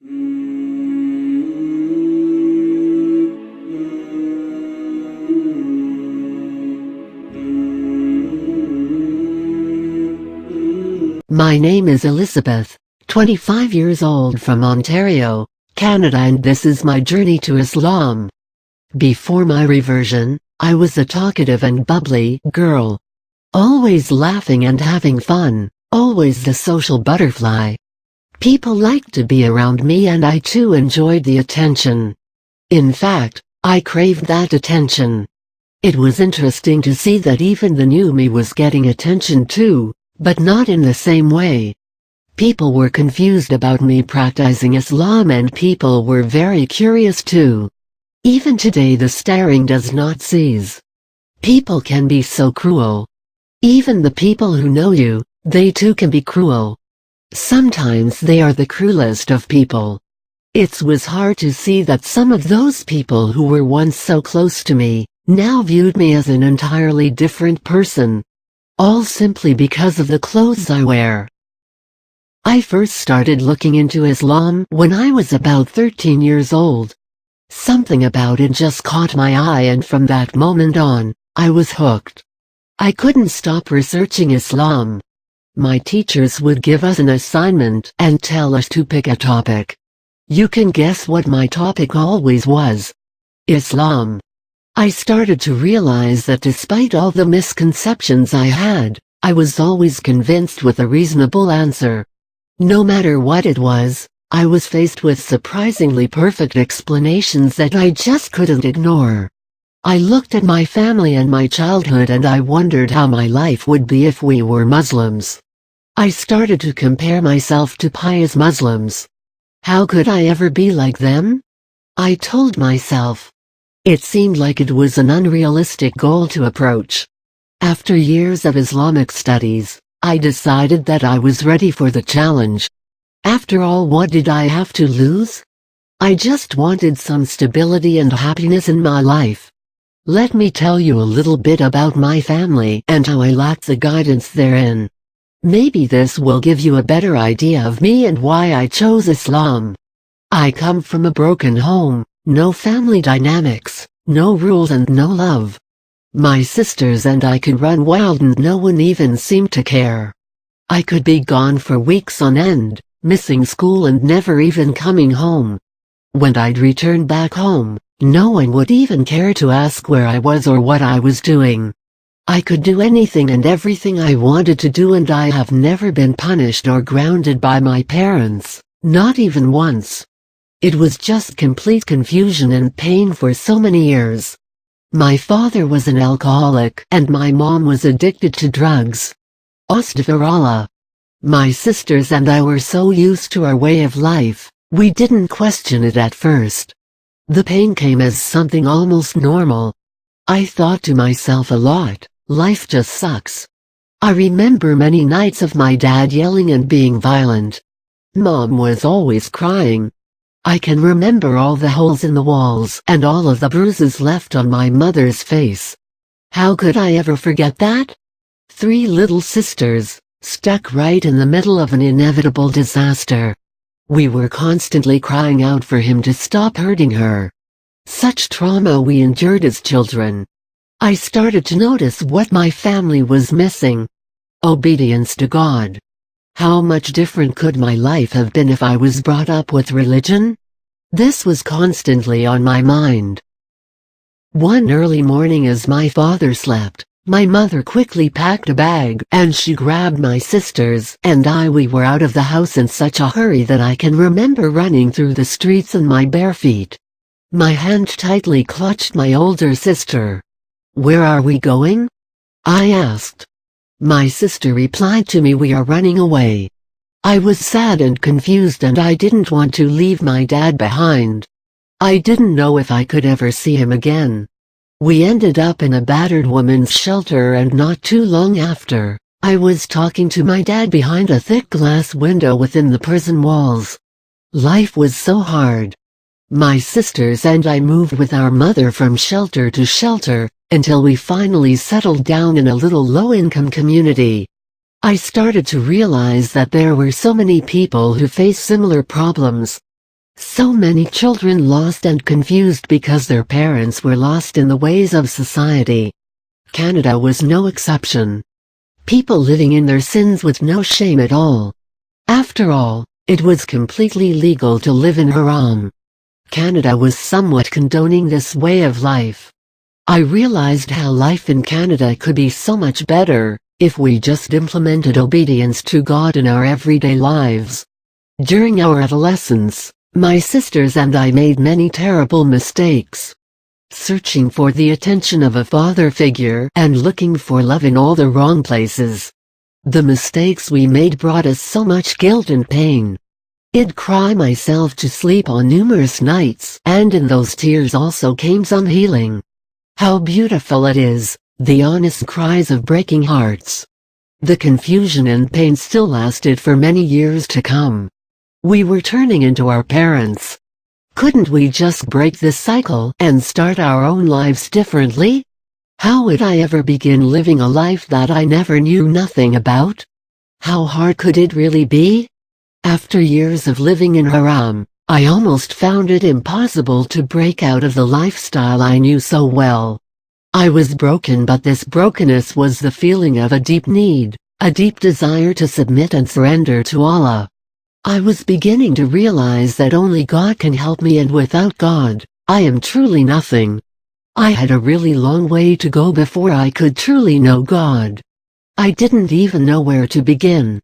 My name is Elizabeth, 25 years old from Ontario, Canada, and this is my journey to Islam. Before my reversion, I was a talkative and bubbly girl. Always laughing and having fun, always the social butterfly. People liked to be around me and I too enjoyed the attention. In fact, I craved that attention. It was interesting to see that even the new me was getting attention too, but not in the same way. People were confused about me practicing Islam and people were very curious too. Even today the staring does not cease. People can be so cruel. Even the people who know you, they too can be cruel. Sometimes they are the cruelest of people. It was hard to see that some of those people who were once so close to me, now viewed me as an entirely different person. All simply because of the clothes I wear. I first started looking into Islam when I was about 13 years old. Something about it just caught my eye and from that moment on, I was hooked. I couldn't stop researching Islam. My teachers would give us an assignment and tell us to pick a topic. You can guess what my topic always was. Islam. I started to realize that despite all the misconceptions I had, I was always convinced with a reasonable answer. No matter what it was, I was faced with surprisingly perfect explanations that I just couldn't ignore. I looked at my family and my childhood and I wondered how my life would be if we were Muslims. I started to compare myself to pious Muslims. How could I ever be like them? I told myself. It seemed like it was an unrealistic goal to approach. After years of Islamic studies, I decided that I was ready for the challenge. After all, what did I have to lose? I just wanted some stability and happiness in my life. Let me tell you a little bit about my family and how I lacked the guidance therein. Maybe this will give you a better idea of me and why I chose Islam. I come from a broken home, no family dynamics, no rules and no love. My sisters and I could run wild and no one even seemed to care. I could be gone for weeks on end, missing school and never even coming home. When I'd return back home, no one would even care to ask where I was or what I was doing. I could do anything and everything I wanted to do and I have never been punished or grounded by my parents, not even once. It was just complete confusion and pain for so many years. My father was an alcoholic and my mom was addicted to drugs. Astaghfirullah. My sisters and I were so used to our way of life, we didn't question it at first. The pain came as something almost normal. I thought to myself a lot, life just sucks. I remember many nights of my dad yelling and being violent. Mom was always crying. I can remember all the holes in the walls and all of the bruises left on my mother's face. How could I ever forget that? 3 little sisters, stuck right in the middle of an inevitable disaster. We were constantly crying out for him to stop hurting her. Such trauma we endured as children. I started to notice what my family was missing. Obedience to God. How much different could my life have been if I was brought up with religion? This was constantly on my mind. One early morning as my father slept, my mother quickly packed a bag and she grabbed my sisters and we were out of the house in such a hurry that I can remember running through the streets in my bare feet. My hand tightly clutched my older sister. "Where are we going?" I asked. My sister replied to me, "We are running away." I was sad and confused and I didn't want to leave my dad behind. I didn't know if I could ever see him again. We ended up in a battered woman's shelter and not too long after, I was talking to my dad behind a thick glass window within the prison walls. Life was so hard. My sisters and I moved with our mother from shelter to shelter, until we finally settled down in a little low-income community. I started to realize that there were so many people who faced similar problems. So many children lost and confused because their parents were lost in the ways of society. Canada was no exception. People living in their sins with no shame at all. After all, it was completely legal to live in haram. Canada was somewhat condoning this way of life. I realized how life in Canada could be so much better if we just implemented obedience to God in our everyday lives. During our adolescence, my sisters and I made many terrible mistakes. Searching for the attention of a father figure and looking for love in all the wrong places. The mistakes we made brought us so much guilt and pain. I'd cry myself to sleep on numerous nights, and in those tears also came some healing. How beautiful it is, the honest cries of breaking hearts. The confusion and pain still lasted for many years to come. We were turning into our parents. Couldn't we just break this cycle and start our own lives differently? How would I ever begin living a life that I never knew nothing about? How hard could it really be? After years of living in haram, I almost found it impossible to break out of the lifestyle I knew so well. I was broken, but this brokenness was the feeling of a deep need, a deep desire to submit and surrender to Allah. I was beginning to realize that only God can help me, and without God, I am truly nothing. I had a really long way to go before I could truly know God. I didn't even know where to begin.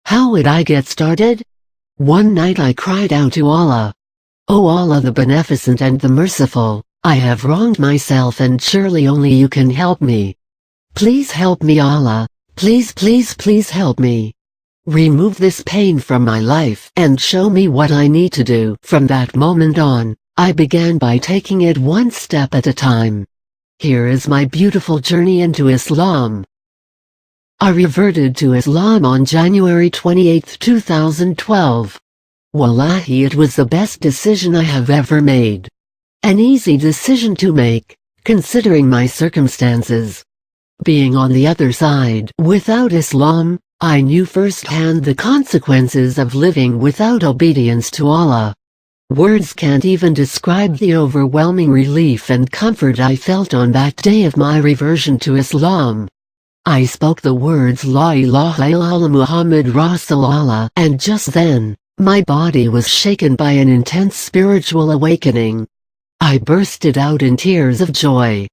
How would I get started? One night I cried out to Allah. "O Allah, the Beneficent and the Merciful, I have wronged myself, and surely only you can help me. Please help me, Allah. Please, please, please help me. Remove this pain from my life and show me what I need to do." From that moment on, I began by taking it one step at a time. Here is my beautiful journey into Islam. I reverted to Islam on January 28, 2012. Wallahi, it was the best decision I have ever made. An easy decision to make, considering my circumstances. Being on the other side, without Islam, I knew firsthand the consequences of living without obedience to Allah. Words can't even describe the overwhelming relief and comfort I felt on that day of my reversion to Islam. I spoke the words La ilaha illallah Muhammad Rasulullah, and just then, my body was shaken by an intense spiritual awakening. I bursted out in tears of joy.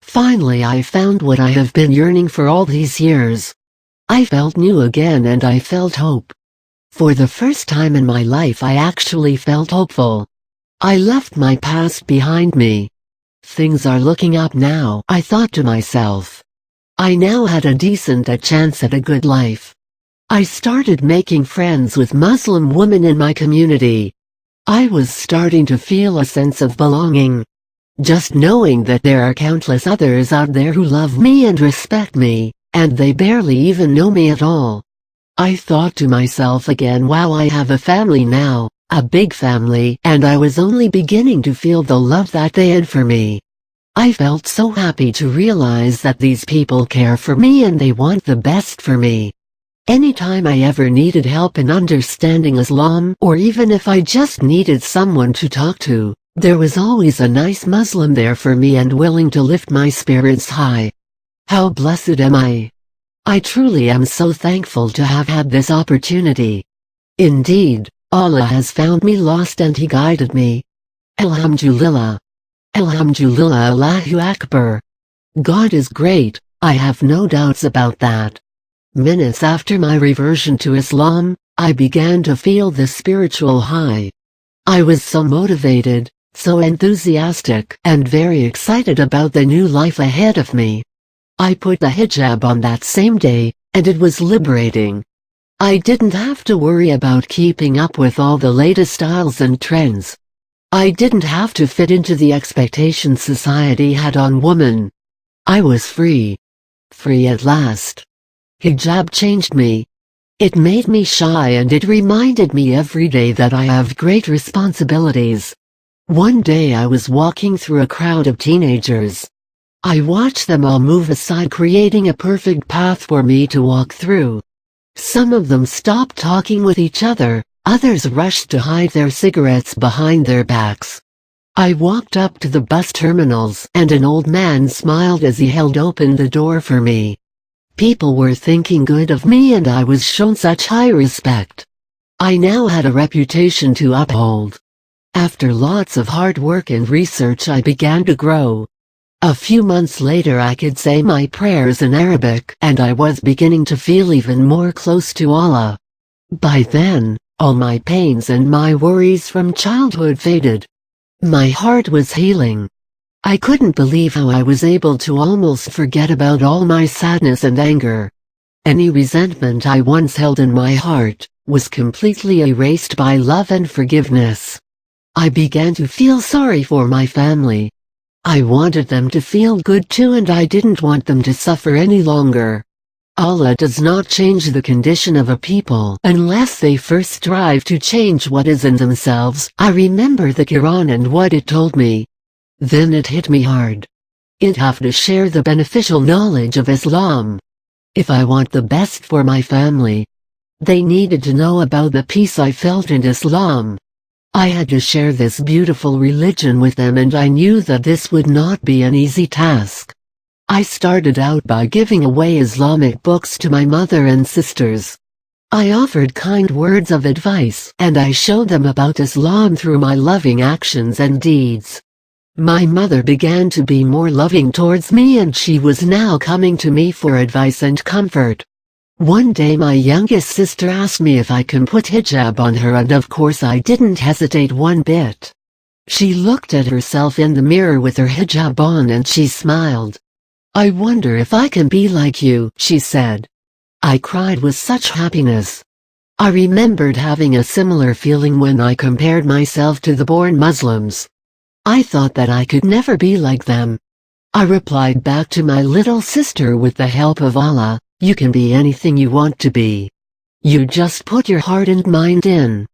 Finally, I found what I have been yearning for all these years. I felt new again, and I felt hope. For the first time in my life, I actually felt hopeful. I left my past behind me. Things are looking up now, I thought to myself. I now had a decent chance at a good life. I started making friends with Muslim women in my community. I was starting to feel a sense of belonging. Just knowing that there are countless others out there who love me and respect me, and they barely even know me at all. I thought to myself again, wow, I have a family now, a big family, and I was only beginning to feel the love that they had for me. I felt so happy to realize that these people care for me and they want the best for me. Anytime I ever needed help in understanding Islam, or even if I just needed someone to talk to, there was always a nice Muslim there for me and willing to lift my spirits high. How blessed am I! I truly am so thankful to have had this opportunity. Indeed, Allah has found me lost and He guided me. Alhamdulillah. Alhamdulillah, Allahu Akbar. God is great, I have no doubts about that. Minutes after my reversion to Islam, I began to feel this spiritual high. I was so motivated, so enthusiastic, and very excited about the new life ahead of me. I put the hijab on that same day, and it was liberating. I didn't have to worry about keeping up with all the latest styles and trends. I didn't have to fit into the expectations society had on women. I was free. Free at last. Hijab changed me. It made me shy, and it reminded me every day that I have great responsibilities. One day I was walking through a crowd of teenagers. I watched them all move aside, creating a perfect path for me to walk through. Some of them stopped talking with each other, Others rushed to hide their cigarettes behind their backs. I walked up to the bus terminals and an old man smiled as he held open the door for me. People were thinking good of me and I was shown such high respect. I now had a reputation to uphold. After lots of hard work and research I began to grow. A few months later I could say my prayers in Arabic and I was beginning to feel even more close to Allah. By then, all my pains and my worries from childhood faded. My heart was healing. I couldn't believe how I was able to almost forget about all my sadness and anger. Any resentment I once held in my heart was completely erased by love and forgiveness. I began to feel sorry for my family. I wanted them to feel good too and I didn't want them to suffer any longer. Allah does not change the condition of a people unless they first strive to change what is in themselves. I remember the Quran and what it told me. Then it hit me hard. I'd have to share the beneficial knowledge of Islam. If I want the best for my family, they needed to know about the peace I felt in Islam. I had to share this beautiful religion with them and I knew that this would not be an easy task. I started out by giving away Islamic books to my mother and sisters. I offered kind words of advice and I showed them about Islam through my loving actions and deeds. My mother began to be more loving towards me and she was now coming to me for advice and comfort. One day my youngest sister asked me if I can put hijab on her and of course I didn't hesitate one bit. She looked at herself in the mirror with her hijab on and she smiled. "I wonder if I can be like you," she said. I cried with such happiness. I remembered having a similar feeling when I compared myself to the born Muslims. I thought that I could never be like them. I replied back to my little sister, with the help of Allah, you can be anything you want to be. You just put your heart and mind in.